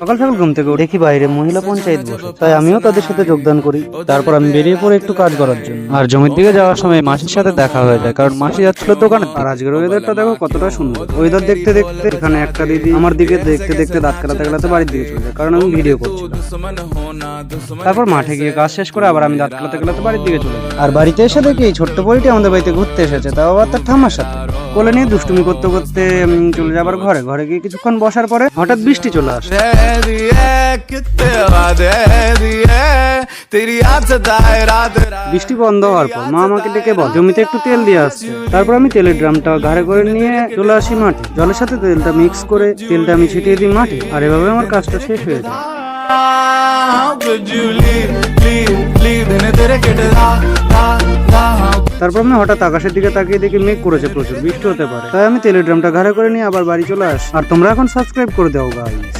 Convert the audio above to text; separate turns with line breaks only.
সকাল সকাল ঘুম থেকে দেখি বাইরে মহিলা পঞ্চায়েত বসে, তাই আমিও তাদের সাথে যোগদান করি। তারপর আমি বেরিয়ে পড়ে একটু কাজ করার জন্য। আর জমির দিকে যাওয়ার সময় মাসির সাথে দেখা হয়ে যায়, কারণ মাসি যাচ্ছিল দোকানে। আর আজকের ওয়েদারটা দেখো কতটা সুন্দর। ওয়েদার দেখতে দেখতে এখানে একটা দিদি আমার দিকে দেখতে দেখতে দাঁত কালাতে কালাতে বাড়ির দিকে চলে যায়, কারণ আমি ভিডিও করছিলাম। তারপর মাঠে গিয়ে কাজ শেষ করে আবার আমি দাঁত কালাতে কালাতে বাড়ির দিকে চলে যাই। আর বাড়িতে এসে দেখি এই ছোট্ট পরিটি আমাদের বাড়িতে ঘুরতে এসেছে, তাও আবার তার ঠাম্মার সাথে। কোলে নিয়ে দুষ্টুমি করতে করতে চলে যাবার ঘরে গিয়ে কিছুক্ষণ বসার পরে হঠাৎ বৃষ্টি চলে আসে। বৃষ্টি বন্ধ হওয়ার পর মা আমাকে ডেকে বল জমিতে একটু তেল দিয়ে আসছে। তারপর আমি তেলের ড্রামটা ঘাড়ে করে নিয়ে চলে আসি মাঠে। জলের সাথে তেলটা মিক্স করে তেলটা আমি ছিটিয়ে দিই মাঠে, আর এভাবে আমার কাজটা শেষ হয়ে যায়। তারপর আমি হঠাৎ আকাশের দিকে তাকিয়ে দেখি মেঘ করেছে, প্রচুর বৃষ্টি হতে পারে। তাই আমি তেলের ড্রামটা ঘাড়ে করে নিয়ে আবার বাড়ি চলে আসি। আর তোমরা এখন সাবস্ক্রাইব করে দাও গাইস।